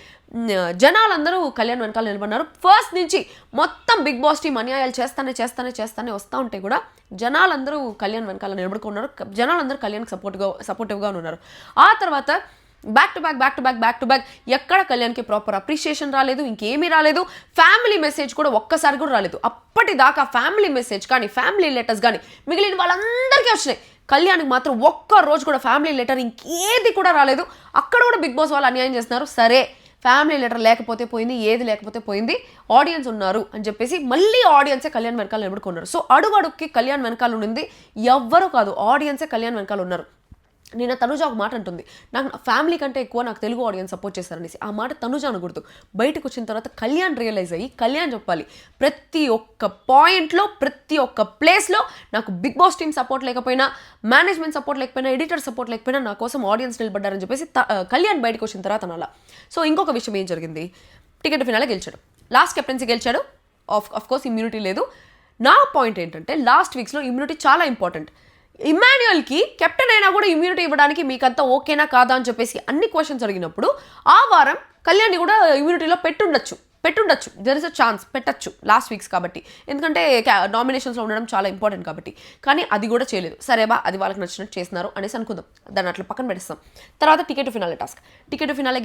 జనాలందరూ కళ్యాణ్ వెనకాల నిలబడినారు. ఫస్ట్ నుంచి మొత్తం బిగ్ బాస్ టీం అన్యాయాలు చేస్తానే వస్తూ ఉంటే కూడా జనాలందరూ కళ్యాణ్ వెనకాల నిలబడుకున్నారు, జనాలందరూ కళ్యాణ్కి సపోర్టివ్గా ఉన్నారు. ఆ తర్వాత బ్యాక్ టు బ్యాక్ ఎక్కడ కళ్యాణ్కి ప్రాపర్ అప్రిషియేషన్ రాలేదు, ఇంకేమీ రాలేదు. ఫ్యామిలీ మెసేజ్ కూడా ఒక్కసారి కూడా రాలేదు. అప్పటిదాకా ఫ్యామిలీ మెసేజ్ కానీ ఫ్యామిలీ లెటర్స్ కానీ మిగిలిన వాళ్ళందరికీ వచ్చినాయి, కళ్యాణ్కి మాత్రం ఒక్క రోజు కూడా ఫ్యామిలీ లెటర్ ఇంకేది కూడా రాలేదు. అక్కడ కూడా బిగ్ బాస్ వాళ్ళు అన్యాయం చేస్తున్నారు. సరే ఫ్యామిలీ లెటర్ లేకపోతే పోయింది, ఏది లేకపోతే పోయింది, ఆడియన్స్ ఉన్నారు అని చెప్పేసి మళ్ళీ ఆడియన్సే కళ్యాణ్ వెనకాల నిలబడుకున్నారు. సో అడుగుకి కళ్యాణ్ వెనకాల ఉండింది ఎవ్వరూ కాదు, ఆడియన్సే కళ్యాణ్ వెనకాల ఉన్నారు. నేను తనుజ ఒక మాట అంటుంది, నాకు ఫ్యామిలీ కంటే ఎక్కువ నాకు తెలుగు ఆడియన్స్ సపోర్ట్ చేశారనేసి. ఆ మాట తనుజ అనకూడదు. బయటకు వచ్చిన తర్వాత కళ్యాణ్ రియలైజ్ అయ్యి కళ్యాణ్ చెప్పాలి, ప్రతి ఒక్క పాయింట్లో ప్రతి ఒక్క ప్లేస్లో నాకు బిగ్ బాస్ టీమ్ సపోర్ట్ లేకపోయినా, మేనేజ్మెంట్ సపోర్ట్ లేకపోయినా, ఎడిటర్ సపోర్ట్ లేకపోయినా నా కోసం ఆడియన్స్ నిలబడ్డారని చెప్పేసి కళ్యాణ్ బయటకు వచ్చిన తర్వాత అనాల. సో ఇంకొక విషయం ఏం జరిగింది, టికెట్ ఫినాలే గెలిచాడు, లాస్ట్ కెప్టెన్సీ గెలిచాడు. ఆఫ్ కోర్స్ ఇమ్యూనిటీ లేదు. నా పాయింట్ ఏంటంటే లాస్ట్ వీక్స్లో ఇమ్యూనిటీ చాలా ఇంపార్టెంట్. ఇమాన్యుయల్కి కెప్టెన్ అయినా కూడా ఇమ్యూనిటీ ఇవ్వడానికి మీకంతా ఓకేనా కాదా అని చెప్పేసి అన్ని క్వశ్చన్స్ అడిగినప్పుడు ఆ వారం కళ్యాణ్ని కూడా ఇమ్యూనిటీలో పెట్టుండొచ్చు. దెర్ ఇస్ అ ఛాన్స్, పెట్టచ్చు లాస్ట్ వీక్స్ కాబట్టి, ఎందుకంటే నామినేషన్స్లో ఉండడం చాలా ఇంపార్టెంట్ కాబట్టి. కానీ అది కూడా చేయలేదు. సరేబా, అది వాళ్ళకి నచ్చినట్టు చేస్తున్నారు అనేసి అనుకుందాం, దాన్ని అట్లా పక్కన పెట్టేస్తాం. తర్వాత ticket finale task. Ticket finale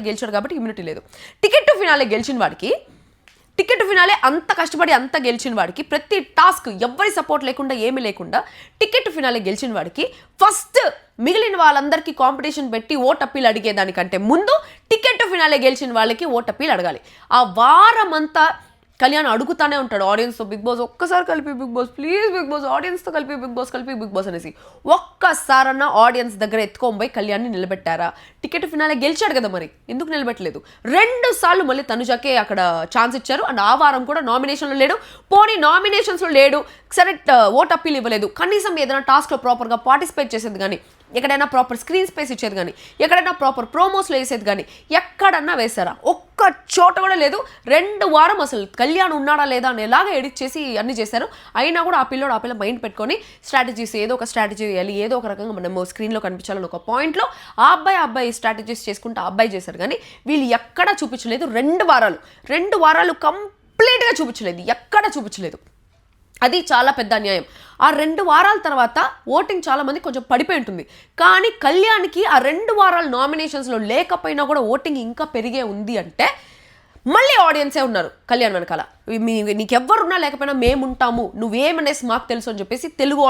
గెలిచాడు కాబట్టి ఇమ్యూనిటీ లేదు. టికెట్ ఫినాలే గెలిచిన వాడికి, టికెట్ ఫినాలే అంత కష్టపడి అంత గెలిచిన వాడికి, ప్రతి టాస్క్ ఎవ్వరి సపోర్ట్ లేకుండా ఏమీ లేకుండా టికెట్ ఫినాలే గెలిచిన వాడికి ఫస్ట్ మిగిలిన వాళ్ళందరికీ కాంపిటీషన్ పెట్టి ఓట్ అప్పీల్ అడిగేదానికంటే ముందు టికెట్ ఫినాలే గెలిచిన వాళ్ళకి ఓట్ అప్పీల్ అడగాలి. ఆ వారం అంతా కళ్యాణ్ అడుగుతానే ఉంటాడు ఆడియన్స్తో, బిగ్ బాస్ ఒక్కసారి కలిపి Bigg Boss, please Bigg Boss, ఆడియన్స్తో కలిపి బిగ్ బాస్ అనేసి. ఒక్కసారన్నా ఆడియన్స్ దగ్గర ఎత్తుకోబోయి కళ్యాణ్ని నిలబెట్టారా? టికెట్ ఫినాలే గెలిచాడు కదా, మరి ఎందుకు నిలబెట్టలేదు? 2 సార్లు మళ్ళీ తనుజకే అక్కడ ఛాన్స్ ఇచ్చారు. అండ్ ఆ వారం కూడా నామినేషన్లో లేడు. పోనీ నామినేషన్స్లో లేడు, సరే ఓట్ అప్పీల్ ఇవ్వలేదు, కనీసం ఏదైనా టాస్క్లో ప్రాపర్గా పార్టిసిపేట్ చేసేది కానీ, ఎక్కడైనా ప్రాపర్ స్క్రీన్ స్పేస్ ఇచ్చేది కానీ, ఎక్కడైనా ప్రాపర్ ప్రోమోస్లో వేసేది కానీ ఎక్కడన్నా వేశారా? ఒక్క చోట కూడా లేదు. 2 వారం అసలు కళ్యాణ్ ఉన్నాడా లేదా అనేలాగా ఎడిట్ చేసి అన్ని చేశారు. అయినా కూడా ఆ పిల్ల మైండ్ పెట్టుకొని స్ట్రాటజీస్, ఏదో ఒక స్ట్రాటజీ వేయాలి, ఏదో ఒక రకంగా మనం స్క్రీన్లో కనిపించాలని ఒక పాయింట్లో ఆ అబ్బాయి స్ట్రాటజీస్ చేసుకుంటూ ఆ అబ్బాయి చేశారు. కానీ వీళ్ళు ఎక్కడా చూపించలేదు. 2 వారాలు కంప్లీట్గా చూపించలేదు, ఎక్కడా చూపించలేదు. అది చాలా పెద్ద అన్యాయం. ఆ 2 వారాల తర్వాత ఓటింగ్ చాలా మంది కొంచెం పడిపోయి ఉంటుంది. కానీ కళ్యాణ్కి ఆ 2 వారాలు నామినేషన్స్లో లేకపోయినా కూడా ఓటింగ్ ఇంకా పెరిగే ఉంది అంటే మళ్ళీ ఆడియన్సే ఉన్నారు కళ్యాణ్ వెనకాల. నీకెవ్వరున్నా లేకపోయినా మేముంటాము, నువ్వేమనేసి మాకు తెలుసు అని చెప్పేసి తెలుగు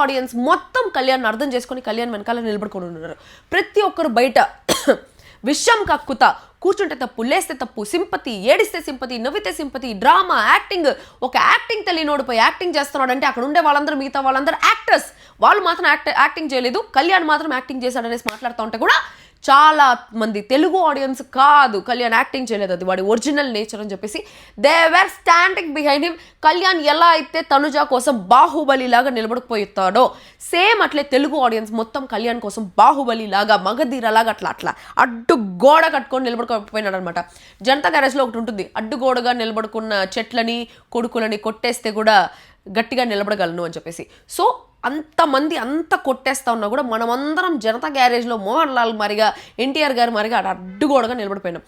ఆడియన్స్ మొత్తం కళ్యాణ్ అర్థం చేసుకొని కళ్యాణ్ వెనకాల నిలబడుకొని ఉన్నారు. ప్రతి ఒక్కరు బయట విషం కక్కుతా, కూర్చుంటే తప్పు, లేస్తే తప్పు, సింపతి, ఏడిస్తే సింపతి, నవ్వితే సింపతి, డ్రామా, యాక్టింగ్. ఒక యాక్టింగ్ తెలియనోడిపై యాక్టింగ్ చేస్తున్నాడు అంటే అక్కడ ఉండే వాళ్ళందరూ, మిగతా వాళ్ళందరూ యాక్టర్స్, వాళ్ళు మాత్రం యాక్టింగ్ చేయలేదు, కళ్యాణ్ మాత్రం యాక్టింగ్ చేశాడనేసి మాట్లాడుతూ ఉంటే కూడా చాలా మంది తెలుగు ఆడియన్స్ కాదు, కళ్యాణ్ యాక్టింగ్ చేయలేదు, అది వాడి ఒరిజినల్ నేచర్ అని చెప్పేసి they were standing behind him. Kalyan ఎలా అయితే తనుజ కోసం బాహుబలి లాగా నిలబడిపోతాడో సేమ్ అట్లే తెలుగు ఆడియన్స్ మొత్తం కళ్యాణ్ కోసం బాహుబలి లాగా, మగధీరలాగా అట్లా అడ్డు గోడ కట్టుకొని నిలబడుకోకపోయినాడు అనమాట. జనతా గ్యారేజ్లో ఒకటి ఉంటుంది, అడ్డుగోడగా నిలబడుకున్న చెట్లని, కొడుకులని కొట్టేస్తే కూడా గట్టిగా నిలబడగలను అని చెప్పేసి. సో అంతమంది అంత కొట్టేస్తా ఉన్నా కూడా మనమందరం జనతా గ్యారేజ్లో మోహన్ లాల్ మరిగా, ఎన్టీఆర్ గారు మరిగా అడ్డుగోడగా నిలబడిపోయినాం.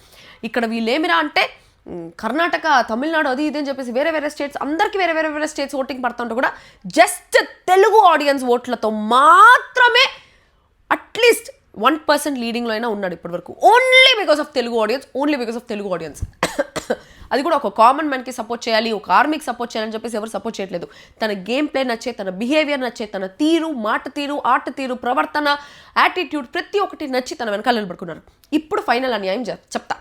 ఇక్కడ వీళ్ళేమిరా అంటే కర్ణాటక, తమిళనాడు, అది ఇది అని చెప్పేసి వేరే స్టేట్స్, అందరికీ వేరే స్టేట్స్ ఓటింగ్ పడుతుంటే కూడా జస్ట్ తెలుగు ఆడియన్స్ ఓట్లతో మాత్రమే అట్లీస్ట్ 1% లీడింగ్లో అయినా ఉన్నాడు ఇప్పటివరకు. Only because of Telugu audience. అది కూడా ఒక కామన్ మ్యాన్కి సపోర్ట్ చేయాలి, ఒక ఆర్మీకి సపోర్ట్ చేయాలని చెప్పేసి ఎవరు సపోర్ట్ చేయట్లేదు. తన గేమ్ ప్లే నచ్చే, తన బిహేవియర్ నచ్చే, తన తీరు, మాట తీరు, ఆట తీరు, ప్రవర్తన, యాటిట్యూడ్ ప్రతి ఒక్కటి నచ్చి తన వెనకాల నిలబడుకున్నారు. ఇప్పుడు ఫైనల్ అన్యాయం చెప్తా.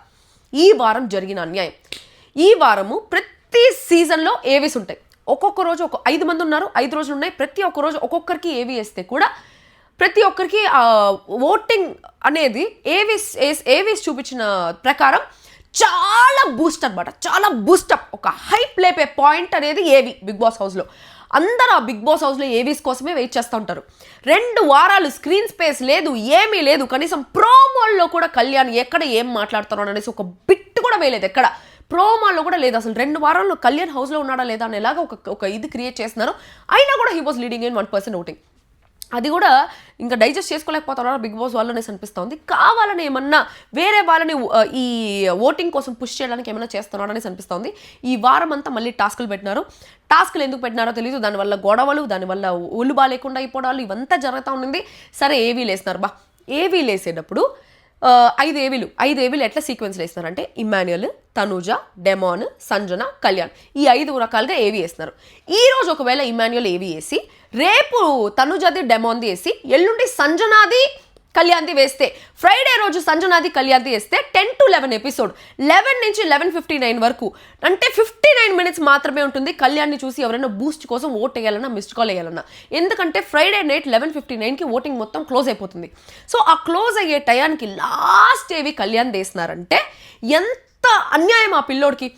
ఈ వారం జరిగిన అన్యాయం. ఈ వారము ప్రతి సీజన్లో ఏవీస్ ఉంటాయి. ఒక్కొక్క రోజు 5 మంది ఉన్నారు, 5 రోజులు ఉన్నాయి. ప్రతి ఒక్క రోజు ఒక్కొక్కరికి ఏవీ వేస్తే కూడా ప్రతి ఒక్కరికి ఓటింగ్ అనేది ఏవీస్ చూపించిన ప్రకారం చాలా బూస్ట్ అనమాట, చాలా బూస్టప్, ఒక హైప్ లేపే పాయింట్ అనేది ఏవి బిగ్ బాస్ హౌస్లో. అందరూ ఆ బిగ్ బాస్ హౌస్లో ఏవీస్ కోసమే వెయిట్ చేస్తూ ఉంటారు. 2 వారాలు స్క్రీన్ స్పేస్ లేదు, ఏమీ లేదు, కనీసం ప్రోమోల్లో కూడా కళ్యాణ్ ఎక్కడ ఏం మాట్లాడుతున్నాడు అనేసి ఒక బిట్ కూడా వేయలేదు, ఎక్కడ ప్రోమోల్లో కూడా లేదు. అసలు 2 వారాల్లో కళ్యాణ్ హౌస్లో ఉన్నాడా లేదా అనేలాగా ఒక ఇది క్రియేట్ చేస్తున్నారు. అయినా కూడా he was leading in 1% voting. అది కూడా ఇంకా డైజెస్ట్ చేసుకోలేకపోతున్నారు బిగ్ బాస్ వాళ్ళు అనేసి అనిపిస్తుంది. కావాలని ఏమన్నా వేరే వాళ్ళని ఈ ఓటింగ్ కోసం పుష్ చేయడానికి ఏమైనా చేస్తున్నాడు అనేసి అనిపిస్తుంది. ఈ వారం అంతా మళ్ళీ టాస్కులు పెట్టినారు. టాస్కులు ఎందుకు పెట్టినారో తెలియదు. దానివల్ల గొడవలు, దానివల్ల ఒళ్ళు బాగాలేకుండా అయిపోవడాలు ఇవంతా జరుగుతూ ఉండింది. సరే ఏవీలు వేస్తున్నారు. ఏవీలు వేసేటప్పుడు 5 ఏవీలు ఎట్లా సీక్వెన్స్ వేస్తున్నారంటే ఇమాన్యుయల్, తనుజ, డెమాన్, సంజన, కళ్యాణ్, ఈ 5 రకాలుగా ఏవీ వేస్తున్నారు. ఈరోజు ఒకవేళ ఇమాన్యుయల్ ఏవీ వేసి, రేపు తనుజది, డెమాన్ది వేసి, ఎల్లుండి సంజనాది, కళ్యాణ్ది వేస్తే, ఫ్రైడే రోజు సంజనాది కళ్యాణ్ది వేస్తే 10 to 11 ఎపిసోడ్, 11 నుంచి 11:59 వరకు, అంటే 59 minutes మాత్రమే ఉంటుంది కళ్యాణ్ని చూసి ఎవరైనా బూస్ట్ కోసం ఓట్ వేయాలన్నా మిస్డ్ కాల్ వేయాలన్నా. ఎందుకంటే ఫ్రైడే నైట్ 11:59కి ఓటింగ్ మొత్తం క్లోజ్ అయిపోతుంది. సో ఆ క్లోజ్ అయ్యే టయానికి లాస్ట్ ఏవి కళ్యాణ్ వేస్తున్నారంటే ఎంత అన్యాయం ఆ పిల్లోడికి.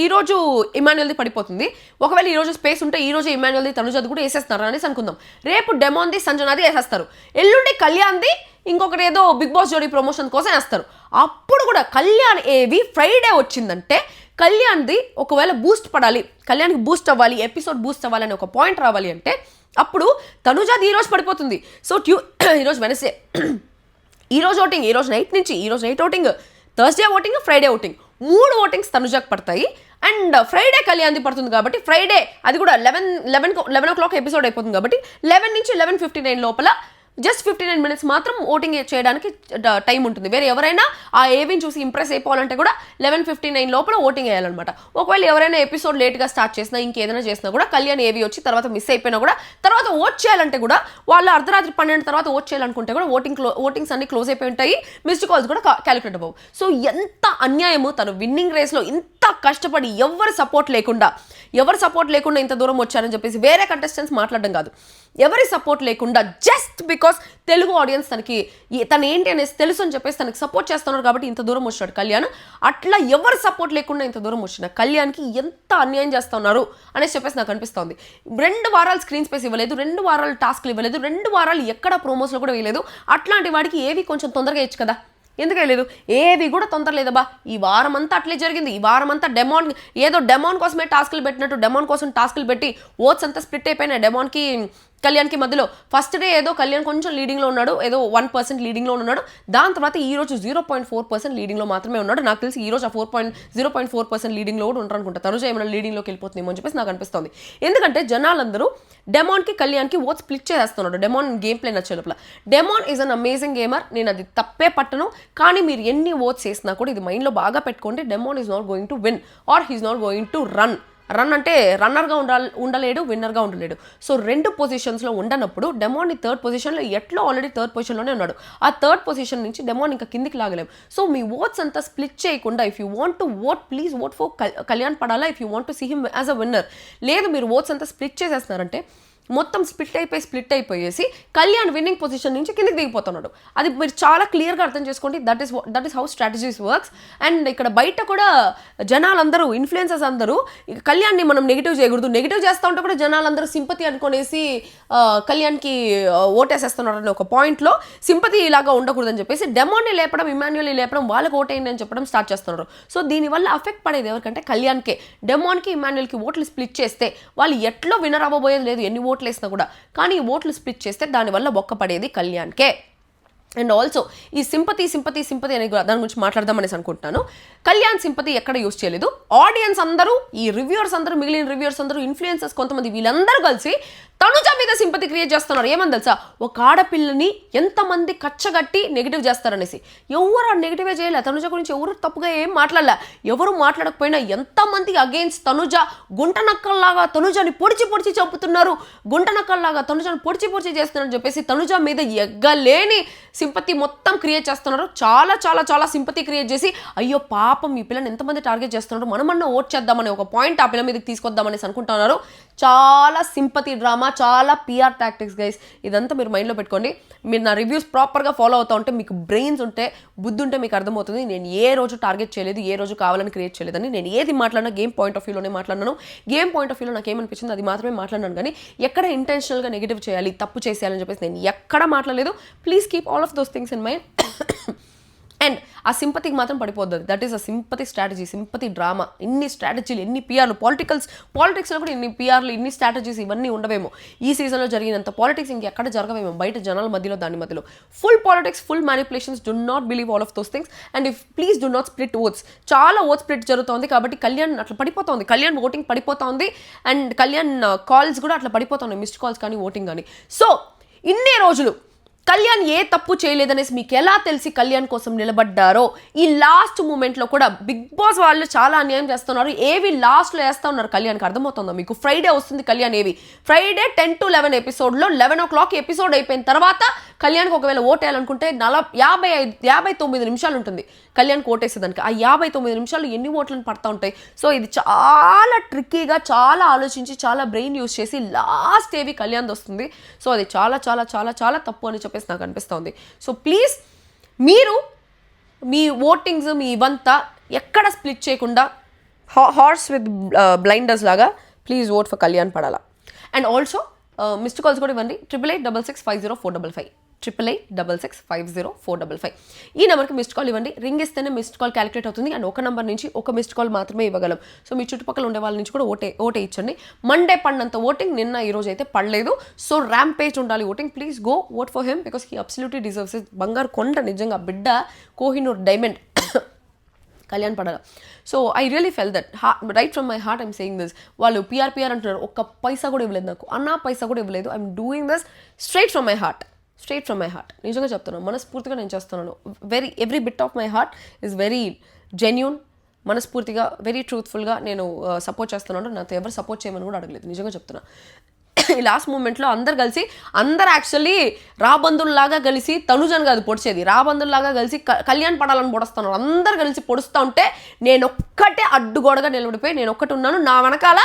ఈరోజు ఇమాన్యుల్ది పడిపోతుంది, ఒకవేళ ఈరోజు స్పేస్ ఉంటే ఈరోజు ఇమాన్యుల్ది తనుజది కూడా వేసేస్తున్నారు అనేసి అనుకుందాం. రేపు డెమోన్ది సంజనాది వేసేస్తారు, ఎల్లుండి కళ్యాణ్ది ఇంకొకటి ఏదో బిగ్ బాస్ జోడీ ప్రమోషన్ కోసం వేస్తారు. అప్పుడు కూడా కళ్యాణ్ ఏవి ఫ్రైడే వచ్చిందంటే కళ్యాణ్ది ఒకవేళ బూస్ట్ పడాలి, కళ్యాణ్కి బూస్ట్ అవ్వాలి, ఎపిసోడ్ బూస్ట్ అవ్వాలి అని ఒక పాయింట్ రావాలి అంటే అప్పుడు తనుజది ఈరోజు పడిపోతుంది. సో ఈరోజు వెనస్డే ఈరోజు ఓటింగ్, ఈరోజు night voting, Thursday voting, Friday voting, 3 votings తనుజాకి పడతాయి. అండ్ ఫ్రైడే కళ్యాణ్ది పడుతుంది కాబట్టి ఫ్రైడే అది కూడా 11 o'clock ఎపిసోడ్ అయిపోతుంది కాబట్టి 11 నుంచి 11:59 లోపల జస్ట్ 59 minutes మాత్రం ఓటింగ్ చేయడానికి టైం ఉంటుంది. వేరే ఎవరైనా ఆ ఏవిని చూసి ఇంప్రెస్ అయిపోవాలంటే కూడా 11:59 లోపల ఓటింగ్ వేయాలన్నమాట. ఒకవేళ ఎవరైనా ఎపిసోడ్ లేట్గా స్టార్ట్ చేసినా ఇంకేదైనా చేసినా కూడా కళ్యాణ్ ఏవి వచ్చి తర్వాత మిస్ అయిపోయినా కూడా తర్వాత ఓట్ చేయాలంటే కూడా వాళ్ళు అర్ధరాత్రి 12 తర్వాత ఓట్ చేయాలనుకుంటే కూడా ఓటింగ్స్ అన్ని క్లోజ్ అయిపోయి ఉంటాయి, మిస్డ్ కాల్స్ కూడా క్యాలిక్యులేట్ అవ్వవు. సో ఎంత అన్యాయము, తను విన్నింగ్ రేస్లో ఇంత కష్టపడి ఎవరు సపోర్ట్ లేకుండా ఇంత దూరం వచ్చారని చెప్పేసి వేరే కంటెస్టెంట్స్ మాట్లాడడం కాదు, ఎవరి సపోర్ట్ లేకుండా జస్ట్ బికాస్ తెలుగు ఆడియన్స్ తను ఏంటి అనేసి తెలుసు అని చెప్పేసి తనకి సపోర్ట్ చేస్తున్నారు కాబట్టి ఇంత దూరం వచ్చాడు కళ్యాణ్. అట్లా ఎవరు సపోర్ట్ లేకుండా ఇంత దూరం వచ్చిన కళ్యాణ్కి ఎంత అన్యాయం చేస్తున్నారు అనేసి చెప్పేసి నాకు అనిపిస్తుంది. 2 వారాలు స్క్రీన్ స్పేస్ ఇవ్వలేదు, 2 వారాలు టాస్క్లు ఇవ్వలేదు, 2 వారాలు ఎక్కడ ప్రోమోస్లో కూడా వేయలేదు. అట్లాంటి వాడికి ఏవి కొంచెం తొందరగా ఇచ్చు కదా, ఎందుకు లేదు, ఏవి కూడా తొందర లేదబ్బా. ఈ వారం అంతా అట్లే జరిగింది. ఈ వారం అంతా డెమాన్ కోసమే టాస్క్లు పెట్టినట్టు డెమాన్ కోసం టాస్క్లు పెట్టి ఓట్స్ అంతా స్ప్లిట్ అయిపోయినాయి డెమాన్కి కళ్యాణ్కి మధ్యలో. ఫస్ట్ డే ఏదో కళ్యాణ్ కొంచెం లీడింగ్లో ఉన్నాడు, ఏదో 1% లీడింగ్లో ఉన్నాడు. దాని తర్వాత ఈ రోజు 0.4% లీడింగ్లో మాత్రమే ఉన్నాడు. నాకు తెలిసి ఈ రోజు ఆ 0.4% లీడింగ్లో కూడా ఉంటారు అనుకుంటా. తనుజ ఏమైనా లీడింగ్లోకి వెళ్ళిపోతుందేమో అని చెప్పేసి నాకు అనిపిస్తుంది. ఎందుకంటే జనాలందరూ డెమాన్కి కళ్యాణ్కి ఓట్స్ స్ప్లిట్ చేసేస్తున్నాడు డెమాన్ గేమ్ ప్లే నచ్చే లోపల. Demon is an amazing gamer, నేను అది తప్పే పట్టను. కానీ మీరు ఎన్ని ఓట్స్ వేసినా కూడా ఇది మైండ్లో బాగా పెట్టుకోండి, Demon is not going to win or he's not going to run అంటే రన్నర్గా ఉండలేడు, విన్నర్గా ఉండలేడు. సో 2 పొజిషన్స్లో ఉండనప్పుడు డెమాన్ని 3rd పొజిషన్లో ఎట్లా ఆల్రెడీ 3rd పొజిషన్లోనే ఉన్నాడు. ఆ 3rd పొజిషన్ నుంచి డెమాన్ ఇంకా కిందికి లాగలేము. సో మీ ఓట్స్ అంతా స్ప్లిట్ చేయకుండా if you want to vote please vote for Kalyan పడాలా if you want to see him as a winner. లేదు మీరు ఓట్స్ అంతా స్ప్లిట్ చేసేస్తున్నారంటే మొత్తం స్ప్లిట్ అయిపోయేసి కళ్యాణ్ విన్నింగ్ పొజిషన్ నుంచి కిందికి దిగిపోతున్నాడు. అది మీరు చాలా క్లియర్గా అర్థం చేసుకోండి. That is how strategies works. And ఇక్కడ బయట కూడా జనాలందరూ ఇన్ఫ్లుయెన్సర్స్ అందరూ కళ్యాణ్ని మనం నెగిటివ్ చేయకూడదు, నెగిటివ్ చేస్తూ ఉంటే కూడా జనాలందరూ సింపతి అనుకునేసి కళ్యాణ్కి ఓటేసేస్తున్నారు అనే ఒక పాయింట్లో సింపతి ఇలాగా ఉండకూడదని చెప్పేసి డెమాన్ని లేపడం, ఇమాన్యుల్ని లేపడం, వాళ్ళకి ఓటేయండి అని చెప్పడం స్టార్ట్ చేస్తున్నారు. సో దీనివల్ల అఫెక్ట్ పడేది ఎవరికంటే కళ్యాణ్కే. డెమాన్కి ఇమాన్యుల్కి ఓట్లు స్ప్లిట్ చేస్తే వాళ్ళు ఎట్లో విన్నర్ అవ్వబోయేది లేదు, ఎన్ని ఓట్లు వేసినా కూడా. కానీ ఈ ఓట్లు స్ప్లిట్ చేస్తే దానివల్ల బొక్క పడేది కళ్యాణ్కే. అండ్ ఆల్సో ఈ సింపతి అనే దాని గురించి మాట్లాడదామనేసి అనుకుంటున్నాను. కళ్యాణ్ సింపతి ఎక్కడ యూజ్ చేయలేదు. ఆడియన్స్ అందరూ, ఈ రివ్యూవర్స్ అందరూ, మిగిలిన రివ్యూవర్స్ అందరూ, ఇన్ఫ్లుయెన్సర్స్ కొంతమంది, వీళ్ళందరూ కలిసి తనుజ మీద సింపతి క్రియేట్ చేస్తున్నారు. ఏమని తెలుసా, ఒక ఆడపిల్లని ఎంతమంది కచ్చగట్టి నెగిటివ్ చేస్తారనేసి. ఎవరు ఆ నెగిటివే చేయలే, తనుజ గురించి ఎవరు తప్పుగా ఏం మాట్లాడలే. ఎవరు మాట్లాడకపోయినా ఎంతమంది అగెయిన్స్ట్ తనుజ, గుంటనక్కల్లాగా తనుజని పొడిచి చంపుతున్నారు, గుంటనక్కల్లాగా తనుజని పొడిచి చేస్తున్నారని చెప్పేసి తనుజ మీద ఎగ్గలేని సింపతి మొత్తం క్రియేట్ చేస్తున్నారు. చాలా సింపతి క్రియేట్ చేసి అయ్యో పాపం ఈ పిల్లని ఎంతమంది టార్గెట్ చేస్తున్నారు, మనమన్నా ఓట్ చేద్దామని ఒక పాయింట్ ఆ పిల్ల మీదకి తీసుకొద్దామనేసి అనుకుంటున్నారు. చాలా సింపతి డ్రామా, చాలా పిఆర్ టాక్టిక్స్ గైస్. ఇదంతా మీరు మైండ్లో పెట్టుకోండి. మీరు నా రివ్యూస్ ప్రాపర్గా ఫాలో అవుతూ ఉంటే, మీకు బ్రెయిన్స్ ఉంటే, బుద్ధి ఉంటే మీకు అర్థమవుతుంది నేను ఏ రోజు టార్గెట్ చేయలేదు, ఏ రోజు కావాలని క్రియేట్ చేయలేదని. నేను ఏది మాట్లాడినా గేమ్ పాయింట్ ఆఫ్ వ్యూలోనే మాట్లాడినాను. గేమ్ పాయింట్ ఆఫ్ వ్యూలో నాకు ఏమనిపించింది అది మాత్రమే మాట్లాడినాను. కానీ ఎక్కడ ఇంటెన్షనల్గా నెగిటివ్ చేయాలి, తప్పు చేసేయాలని చెప్పేసి నేను ఎక్కడ మాట్లాడలేదు. Please keep all of those things in mind. And ఆ సింపతికి మాత్రం పడిపోద్ది. That is a sympathy strategy, sympathy drama. ఇన్ని స్ట్రాటజీలు, ఎన్ని పిఆర్లు, పాలిటిక్స్లో కూడా ఇన్ని పిఆర్లు, ఇన్ని స్ట్రాటజీస్ ఇవన్నీ ఉండవేమో. ఈ సీజన్లో జరిగినంత పాలిటిక్స్ ఇంకెక్కడ జరగవేమో బయట జనాల మధ్యలో. దాని మధ్యలో full politics, full manipulations. Do not believe all of those things. And please do not split votes. చాలా ఓట్స్ స్ప్లిట్ జరుగుతుంది కాబట్టి కళ్యాణ్ అట్లా పడిపోతుంది, కళ్యాణ్ ఓటింగ్ పడిపోతుంది. అండ్ కళ్యాణ్ కాల్స్ కూడా అట్లా పడిపోతున్నాయి, మిస్డ్ కాల్స్ కానీ ఓటింగ్ కానీ. సో ఇన్ని రోజులు కళ్యాణ్ ఏ తప్పు చేయలేదనేసి మీకు ఎలా తెలిసి కళ్యాణ్ కోసం నిలబడ్డారో ఈ లాస్ట్ మూమెంట్లో కూడా బిగ్ బాస్ వాళ్ళు చాలా అన్యాయం చేస్తున్నారు. ఏవి లాస్ట్లో వేస్తూ ఉన్నారు కళ్యాణ్కి, అర్థమవుతుందో మీకు? ఫ్రైడే వస్తుంది కళ్యాణ్ ఏవి, ఫ్రైడే 10 to 11 ఎపిసోడ్లో 11 o'clock ఎపిసోడ్ అయిపోయిన తర్వాత కళ్యాణ్కి ఒకవేళ ఓటేయాలనుకుంటే 59 నిమిషాలు ఉంటుంది కళ్యాణ్కి ఓటేసేదానికి. ఆ 59 నిమిషాలు ఎన్ని ఓట్లను పడతా ఉంటాయి? సో ఇది చాలా ట్రిక్కీగా, చాలా ఆలోచించి, చాలా బ్రెయిన్ యూస్ చేసి లాస్ట్ ఏవి కళ్యాణ్ వస్తుంది. సో అది చాలా చాలా చాలా చాలా తప్పు అని చెప్పేసి నాకు అనిపిస్తుంది. సో ప్లీజ్ మీరు మీ ఓటింగ్స్ మీ ఇవంతా ఎక్కడ స్ప్లిట్ చేయకుండా హార్స్ విత్ బ్లైండర్స్ లాగా please vote for Kalyan Padala. And also missed calls కూడా ఇవ్వండి. 8866504555 8866504555 ఈ నెంబర్కి మిస్డ్ కాల్ ఇవ్వండి. రింగ్ ఇస్తేనే మిస్డ్ కాల్ క్యాలిక్యులేట్ అవుతుంది. అండ్ ఒక నెంబర్ నుంచి ఒక మిస్డ్ కాల్ మాత్రమే ఇవ్వగలం. సో మీ చుట్టుపక్కల ఉండే వాళ్ళ నుంచి కూడా ఓటే ఇచ్చండి. మండే పడినంత ఓటింగ్ నిన్న ఈ రోజు అయితే పడలేదు. సో ర్యాంపేజ్ ఉండాలి voting. Please go vote for him because he absolutely deserves it. బంగారు కొండ నిజంగా, బిడ్డ Kohinoor diamond Kalyan Padala. So I really feel that right from my heart I'm saying this. వాళ్ళు పిఆర్ అంటున్నారు, ఒక్క పైసా కూడా ఇవ్వలేదు నాకు, అన్నా పైసా కూడా ఇవ్వలేదు. I'm doing this straight from my heart. నిజంగా చెప్తున్నాను, మనస్ఫూర్తిగా నేను చేస్తున్నాను. Every bit of my heart is very genuine. మనస్ఫూర్తిగా, వెరీ ట్రూత్ఫుల్గా నేను సపోర్ట్ చేస్తున్నాను. నాతో ఎవరు సపోర్ట్ చేయమని కూడా అడగలేదు, నిజంగా చెప్తున్నా. ఈ లాస్ట్ మూమెంట్లో అందరు యాక్చువల్లీ రాబందుల్లాగా కలిసి తనుజన్ కాదు పొడిచేది, రాబందుల్లాగా కలిసి కళ్యాణ్ పడాలని పొడుస్తున్నారు. అందరు కలిసి పొడుస్తూ ఉంటే నేను ఒక్కటే అడ్డుగోడగా నిలబడిపోయి నేను ఒక్కటి ఉన్నాను. నా వెనకాల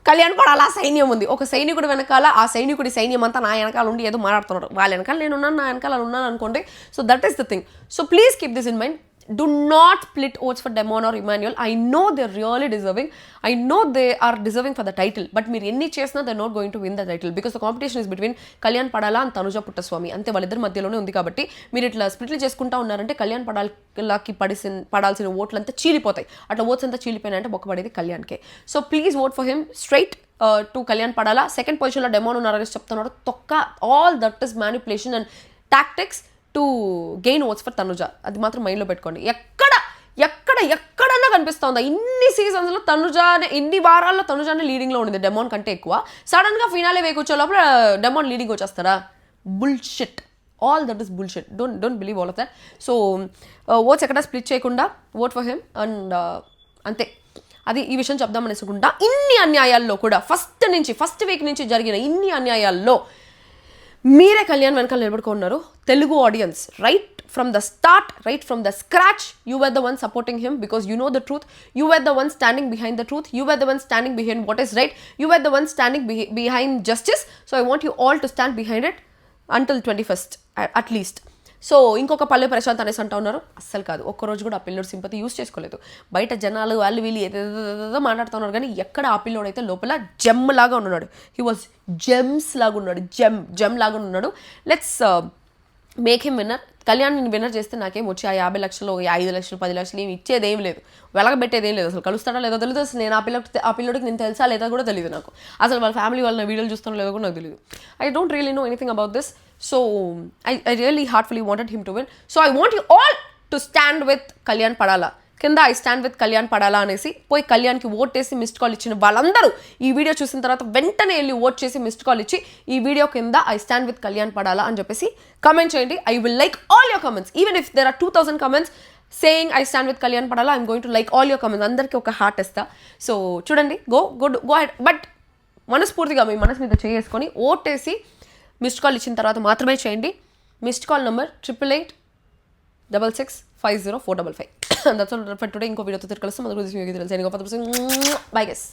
కళ్యాణ్ పడాలా సైన్యం ఉంది. ఒక సైనికుడి వెనకాల ఆ సైనికుడి సైన్యం అంతా నా వెనకాల ఉండి ఏదో మాట్లాడుతున్నారు. వాళ్ళ వెనకాల నేను ఉన్నాను, నా వెనకాల ఉన్నాను అనుకోండి. So that is the thing. So please keep this in mind. Do not split votes for Demon or Emmanuel. I know they're really deserving. I know they are deserving for the title. But మీరు ఎన్ని చేసినా they're not going to win the title because the competition is between Kalyan Padala and Tanuja Puttaswamy. అంతే, వాళ్ళిద్దరి మధ్యలోనే ఉంది. కాబట్టి మీరు ఇట్లా స్ప్లిట్లు చేసుకుంటా ఉన్నారంటే కళ్యాణ్ పడాలకి పడాల్సిన ఓట్లు అంతా చీలిపోతాయి. అట్లా ఓట్స్ అంతా చీలిపోయినాయంటే బొక్కపడేది కళ్యాణ్కే. So please vote for him straight to Kalyan పడాలా. సెకండ్ పొజిషన్లో డెమోన్ ఉన్నారని చెప్తున్నారు. తొక్క. All that is manipulation and tactics to gain votes for Tanuja. అది మాత్రం మైండ్లో పెట్టుకోండి. ఎక్కడన్నా కనిపిస్తుందా ఇన్ని సీజన్స్లో తనుజానే, ఇన్ని వారాల్లో తనుజానే లీడింగ్లో ఉండింది డెమోన్ కంటే ఎక్కువ. సడన్గా ఫినాలే వేకొచ్చే లోపల డెమోన్ లీడింగ్ వచ్చేస్తారా? Bullshit. All that is bullshit. Don't believe all of that. So votes ఎక్కడ స్ప్లిట్ చేయకుండా ఓట్ ఫర్ హిమ్ అండ్ అంతే. అది ఈ విషయం చెప్దామనేసుకుంటా. ఇన్ని అన్యాయాల్లో కూడా ఫస్ట్ వీక్ నుంచి జరిగిన ఇన్ని అన్యాయాల్లో మీరే కళ్యాణ్ వెనకాల నిలబడుకున్నారు. Telugu audience right from the start, right from the scratch, you were the one supporting him because you know the truth. You were the one standing behind the truth. You were the one standing behind what is right. You were the one standing behind justice. So I want you all to stand behind it until 21st at least. So ఇంకొక పల్లె ప్రశాంత్ అనేసి అంటూ ఉన్నారు. అస్సలు కాదు, ఒక్కరోజు కూడా ఆ పిల్లోడు సింపతి యూస్ చేసుకోలేదు. బయట జనాలు వాళ్ళు వీళ్ళు ఏదేదో మాట్లాడుతున్నారు కానీ ఎక్కడ ఆ పిల్లోడు అయితే లోపల జెమ్ లాగా ఉన్నాడు. హీ వాజ్ జెమ్స్ లాగా ఉన్నాడు, జెమ్ లాగా ఉన్నాడు. Let's make him winner. Kalyan నేను విన్నర్ చేస్తే నాకేం వచ్చి ఆ 50 లక్షలు 5 లక్షలు 10 లక్షలు ఏమి ఇచ్చేది ఏం లేదు, వెలగబెట్టేది ఏం లేదు. అసలు కలుస్తాడో లేదో తెలియదు. అసలు నేను ఆ పిల్లడికి నేను తెలుసా లేదా కూడా తెలియదు నాకు. అసలు వాళ్ళ ఫ్యామిలీ వాళ్ళ వీడియోలు చూస్తానో లేదో కూడా నాకు తెలియదు. I don't really know anything about this. So I really heartfully wanted him to win. So I want you all to stand with Kalyan పడాలా. కింద ఐ స్టాండ్ విత్ కళ్యాణ్ పడాలా అనేసి పోయి కళ్యాణ్కి ఓట్ చేసి మిస్డ్ కాల్ ఇచ్చిన వాళ్ళందరూ ఈ వీడియో చూసిన తర్వాత వెంటనే వెళ్ళి ఓట్ చేసి మిస్డ్ కాల్ ఇచ్చి ఈ వీడియో కింద ఐ స్టాండ్ విత్ కళ్యాణ్ పడాలా అని చెప్పేసి కమెంట్ చేయండి. I will like all your comments. Even if there are 2000 comments saying I stand with Kalyan పడాలా, I'm going to like all your comments. అందరికీ ఒక హార్ట్ ఇస్తా. సో చూడండి, గో హెడ్. బట్ మనస్ఫూర్తిగా మీ మనసు మీద చేసుకొని ఓటేసి మిస్డ్ కాల్ ఇచ్చిన తర్వాత మాత్రమే చేయండి. Missed call number 8866504555. That's all for today. ఇంకో వీడియోతో తిరిగి కలుస్తాం. Bye guys.